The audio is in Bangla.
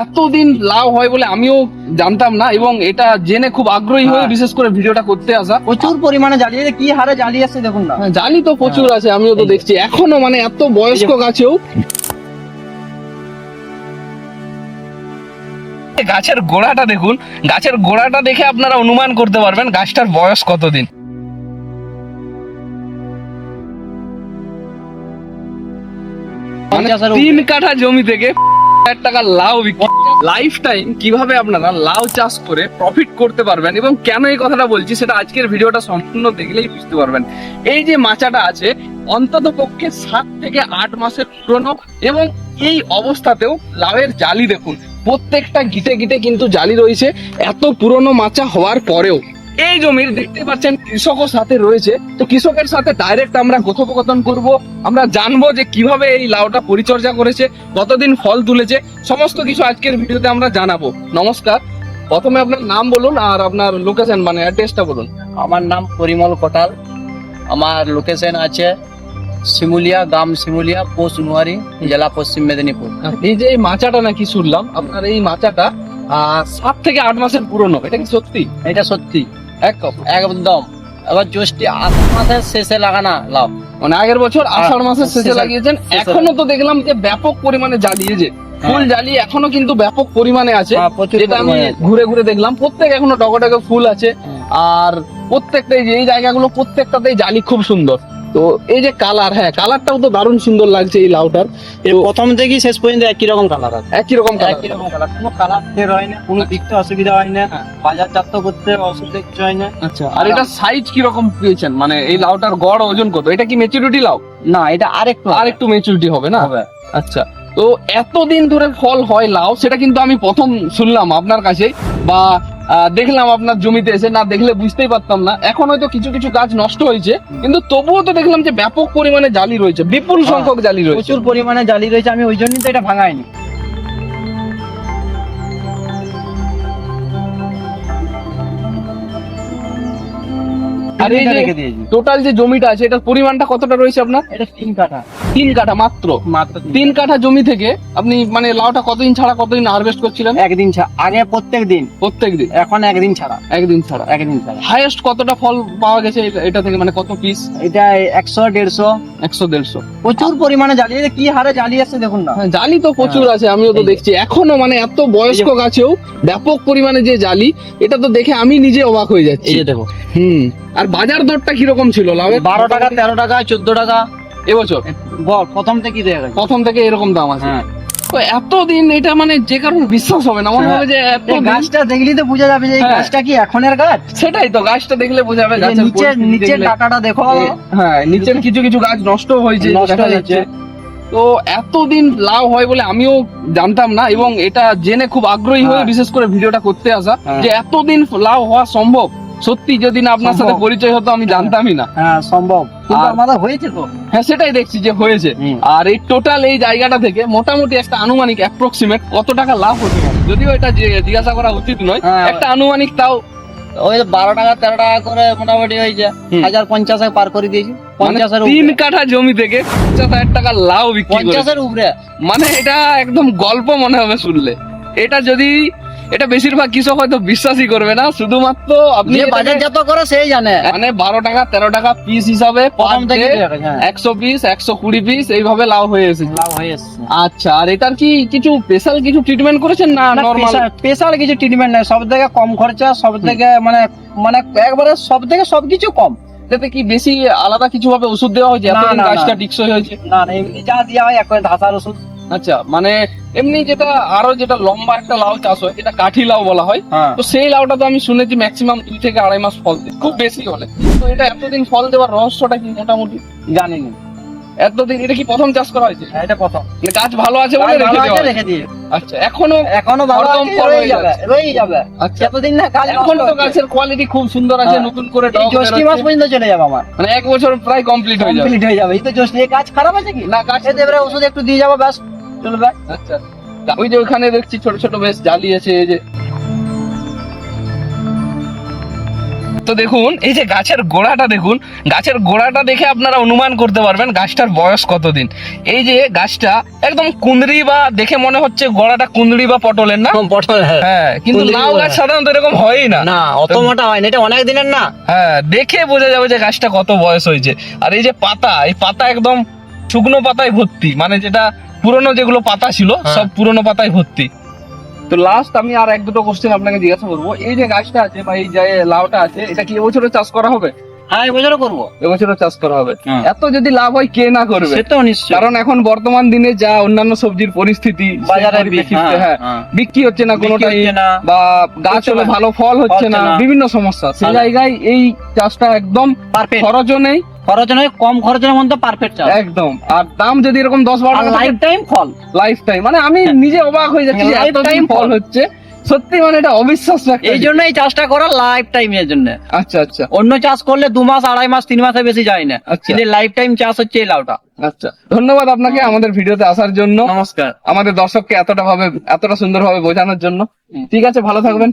এতদিন লাউ হয় বলে আমিও জানতাম না, এবং এটা জেনে খুব আগ্রহী হয়ে বিশেষ করে ভিডিওটা করতে আসা। প্রচুর পরিমাণে জ্বালিয়ে কি হারে জ্বালিয়ে আসছে দেখুন না। জানি তো প্রচুর আছে, আমিও তো দেখছি এখনো, মানে এত বয়স্ক গাছেও। গাছের গোড়াটা দেখুন, গাছের গোড়াটা দেখে আপনারা অনুমান করতে পারবেন গাছটার বয়স কতদিন। মানে 3 কাঠা জমি থেকে টাকা লাউ বিক্রি, লাইফ টাইম কিভাবে আপনারা লাউ চাষ করে প্রফিট করতে পারবেন, এবং কেন এই কথাটা বলছি সেটা আজকের ভিডিওটা সম্পূর্ণ দেখলেই বুঝতে পারবেন। এই যে মাচাটা আছে অন্তত পক্ষে 7 থেকে 8 মাসের পুরনো, এবং এই অবস্থাতেও লাউয়ের জালি দেখুন, প্রত্যেকটা গিটে গিটে কিন্তু জালি রয়েছে এত পুরনো মাচা হওয়ার পরেও। এই জমির দেখতে পাচ্ছেন কৃষকও সাথে রয়েছে, তো কৃষকের সাথে ডাইরেক্ট আমরা কথোপকথন করব, আমরা জানবো যে কিভাবে এই লাউটা পরিচর্যা করেছে, কতদিন ফল তুলেছে, সমস্ত কিছু আজকের ভিডিওতে আমরা জানাবো। নমস্কার, প্রথমে আপনার নাম বলুন আর আপনার লোকেশন মানে অ্যাড্রেসটা বলুন। আমার নাম পরিমল কোটাল, আমার লোকেশন আছে শিমুলিয়া, গ্রাম শিমুলিয়া, পোস্ট নুয়ারি, জেলা পশ্চিম মেদিনীপুর। এই যে এই মাচাটা নাকি শুনলাম আপনার এই মাচাটা 7 থেকে 8 মাসের পুরনো, এটা কি সত্যি? এটা সত্যি একদম। এবার জ্যৈষ্ঠী আষাঢ় মাসের শেষে লাগানা লাউ, মানে আগের বছর আষাঢ় মাসের শেষে শেষে লাগিয়েছেন, শেষে এখনো তো দেখলাম যে ব্যাপক পরিমাণে জ্বালিয়েছে, ফুল জালি এখনো কিন্তু ব্যাপক পরিমাণে আছে, প্রচুর যেটা আমি পরিমাণে আছে। ঘুরে ঘুরে দেখলাম প্রত্যেক এখনো টগটগে ফুল আছে। আর প্রত্যেকটাই যে এই জায়গাগুলো প্রত্যেকটাতেই জালি খুব সুন্দর। তো এই যে কালার, হ্যাঁ কালারটাও তো দারুণ সুন্দর লাগছে এই লাউটার। এর প্রথম থেকে শেষ পর্যন্ত একই রকম কালার আছে, একই রকম একই রকম কালার, কোনো কালার ফের হয় না, কোনো দেখতে অসুবিধা হয় না, বাজারজাত করতে অসুবিধা কিছু হয় না। আচ্ছা, আর এটা সাইজ কি রকম পেয়েছেন, মানে এই লাউটার গড় ওজন কত? এটা কি ম্যাচুরিটি লাউ? না, এটা আরেকটু ম্যাচুরিটি হবে না? হবে। আচ্ছা, তো এতদিন ধরে ফল হয় লাউ সেটা কিন্তু আমি প্রথম শুনলাম আপনার কাছে, বা দেখলাম আপনার জমিতে এসে, না দেখলে বুঝতেই পারতাম না। এখন হয়তো কিছু কিছু গাছ নষ্ট হয়েছে, কিন্তু তবুও তো দেখলাম যে ব্যাপক পরিমাণে জালি রয়েছে, বিপুল সংখ্যক জালি রয়েছে, প্রচুর পরিমাণে জালি রয়েছে, আমি ওই জন্যই তো এটা ভাঙাইনি। আর এই যে রেখে দিয়েছি। টোটাল যে জমিটা আছে এটার পরিমাণটা কতটা রয়েছে আপনার? এটা 3 কাঠা। 3 কাঠা মাত্র। মাত্র 3 কাঠা জমি থেকে আপনি মানে লাউটা কতদিন ছাড়া কতদিন হারভেস্ট করছিলেন? একদিন ছাড়া, আগে প্রত্যেক দিন, প্রত্যেকদিন, এখন একদিন ছাড়া। একদিন ছাড়া। একদিন ছাড়া। হাইয়েস্ট কতটা ফল পাওয়া গেছে এটা থেকে, মানে কত পিস? এটা 100, 150 100-150। প্রচুর পরিমাণে জ্বালিয়ে, কি হারে জ্বালিয়ে আসছে দেখুন না। জালি তো প্রচুর আছে, আমিও তো দেখছি এখনো, মানে এত বয়স্ক গাছেও ব্যাপক পরিমাণে যে জালি, এটা তো দেখে আমি নিজে অবাক হয়ে যাচ্ছি। এই যে দেখো, আর বাজার দরটা কিরকম ছিল লাউয়ের? 12 টাকা, 13 টাকা, 14 টাকা এবছর প্রথম থেকেই দেখা গেছে। প্রথম থেকে এরকম দাম আছে। হ্যাঁ, তো এতদিন এটা মানে যে কারণ বিশ্বাস হবে না, মনে হবে যে এত এই গাছটা দেখলেই তো বোঝা যাবে যে এই হ্যাঁ। গাছটা কি এখনের গাছ। সেটাই তো, গাছটা দেখলে বোঝা যাবে এই যে গাছের নিচের পরিস্থিতি নিচের দেখলে। টাকাটা দেখো, হ্যাঁ, নিচের কিছু কিছু গাছ নষ্ট হয়েছে, নষ্ট দেখা হয়ে যাচ্ছে। যাচ্ছে। তো এতদিন লাউ হয় বলে আমিও জানতাম না, এবং এটা জেনে খুব আগ্রহী হয়ে হ্যাঁ। বিশেষ করে ভিডিওটা করতে আসা, হ্যাঁ। যে এতদিন লাউ হওয়া সম্ভব। সত্যি যদি না আপনার সাথে সম্ভব। পরিচয় হতো আমি জানতামই না। হ্যাঁ সম্ভব, কিন্তু আর- আমাদের হয়েছে তো। হ্যাঁ সেটাই দেখছি যে হয়েছে। হুম। আর এই টোটাল এই জায়গাটা থেকে মোটামুটি একটা আনুমানিক অ্যাপ্রক্সিমেট কত টাকা লাভ হতে পারে, যদিও এটা জিজ্ঞাসা করা উচিত নয়, হ্যাঁ। একটা আনুমানিক তাও। ওই 12 টাকা 13 টাকা করে মোটামুটি হয়েছে, হুম। 1050 পার করে দিয়েছি। মানে 50-এর 3 উপরে, কাঠা জমি থেকে 50,000 টাকা লাউ বিক্রি করে, 50-এর উপরে। মানে এটা একদম গল্প মনে হবে শুনলে। এটা যদি, এটা বেশিরভাগ কৃষক হয়তো বিশ্বাসই করবে না, শুধুমাত্র আপনি যে এটাকে- বাজারজাত করে সেই জানে। মানে 12 টাকা 13 টাকা পিস হিসাবে প্রথম থেকে 100 পিস 120 পিস এইভাবে লাউ হয়ে এসেছে। লাভ হয়ে এসছে। আচ্ছা, আর এটার কি কিছু স্পেশাল কিছু ট্রিটমেন্ট করেছেন না নরমাল? স্পেশাল কিছু ট্রিটমেন্ট নাই, সব থেকে কম খরচা, সব থেকে মানে মানে একবারে সব থেকে সবকিছু কম। এটাতে কি বেশি আলাদা কিছু ভাবে ওষুধ দেওয়া হয়েছে? না, এতদিন না, গাছটা না। টিকসই হয়েছে? না না, এমনি যা দেওয়া হয় এক ধাসার ওষুধ। আচ্ছা, মানে এমনি যেটা আরো যেটা লম্বা একটা লাউ চাষ হয় এটা কাঠি লাউ বলা হয়, হ্যাঁ। তো সেই লাউটা তো আমি শুনেছি ম্যাক্সিমাম 2 থেকে 2.5 মাস ফল দেয়, খুব বেশি হলে। তো এটা এতদিন ফল দেওয়ার রহস্যটা কি মোটামুটি? জানি না, এতদিন এটা কি প্রথম চাষ করা হয়েছে? এটা প্রথম। মানে গাছ ভালো আছে বলে ভালো রেখে আছে, দেওয়া হয়েছে? রেখে দিয়ে আচ্ছা, এখনো এখনো ভালো হরদম আছে, ফল রয়ে হয়ে যাবে, যাচ্ছে। রয়ে যাবে। আচ্ছা, যতদিন না কাজ এখন তো গাছের কোয়ালিটি খুব সুন্দর আছে, হ্যাঁ। নতুন করে ডগ জ্যৈষ্ঠী মাস পর্যন্ত চলে যাবে আমার, মানে 1 বছর প্রায় কমপ্লিট হয়ে যাবে। কমপ্লিট হয়ে যাবে। এই তো জ্যৈষ্ঠী, এই কাজ খারাপ আছে কি না, গাছ এতে এবারে ওষুধ একটু দিয়ে যাবো, ব্যাস চলবে। আচ্ছা, ওই যে ওখানে দেখছি ছোট ছোট বেশ জালি আছে, এই যে তো দেখুন এই যে গাছের গোড়াটা দেখুন, গাছের গোড়াটা দেখে আপনারা অনুমান করতে পারবেন গাছটার বয়স কতদিন। এই যে গাছটা একদম কুঁদরি বা দেখে মনে হচ্ছে গোড়াটা কুঁদরি বা পটলের না, পটল, হ্যাঁ, কিন্তু কুঁদরি লাউ গাছ বলে। সাধারণত এরকম হয়ই না। না অত মোটা হয় না, এটা অনেক দিনের না। হ্যাঁ, দেখে বোঝা যাবে যে গাছটা কত বয়স হয়েছে। আর এই যে পাতা, এই পাতা একদম শুকনো পাতায় ভর্তি, মানে যেটা পুরনো যেগুলো পাতা ছিল সব পুরনো পাতায় ভর্তি। তো লাস্ট আমি আর এক দুটো কোশ্চেন আপনাকে জিজ্ঞাসা করবো, এই যে গাছটা আছে বা এই যে লাউটা আছে, এটা কি এবছরে চাষ করা হবে? হ্যাঁ এবছরও করবো। এবছরে চাষ করা হবে। হ্যাঁ। এত যদি লাভ হয় কে না করবে? সে তো নিশ্চয়ই। কারণ এখন বর্তমান দিনে যা অন্যান্য সবজির পরিস্থিতি, বাজারে সেই পরিপ্রেক্ষিতে, হ্যাঁ, হ্যাঁ, হ্যাঁ। বিক্রি হচ্ছে না বিক্রি কোনোটাই, হচ্ছে না। বা গাছ হচ্ছে হলে না। ভালো ফল হচ্ছে হচ্ছে না, না। বিভিন্ন সমস্যা। সেই ভালো। জায়গায় এই চাষটা একদম পারফেক্ট, খরচও নেই, খরচ নয়, কম খরচের মধ্যে পারফেক্ট চাষ। একদম। আর দাম যদি এরকম 10-12 আর টাকা লাইফ টাইম ফল। লাইফ টাইম, মানে আমি নিজে অবাক হয়ে যাচ্ছি যে Lifetime এত টাইম ফল ফল। হচ্ছে, সত্যি মানে এটা অবিশ্বাস্য একটা এই জন্য এই চাষটা করা লাইফ টাইমের জন্য। আচ্ছা আচ্ছা অন্য চাষ করলে 2 মাস, 2.5 মাস, 3 মাসে বেশি যায় না, আচ্ছা। কিন্তু লাইফ টাইম চাষ হচ্ছে এই লাউটা। আচ্ছা, ধন্যবাদ আপনাকে আমাদের ভিডিওতে আসার জন্য, নমস্কার। আমাদের দর্শককে এতটা সুন্দরভাবে বোঝানোর জন্য। ঠিক আছে, ভালো থাকবেন।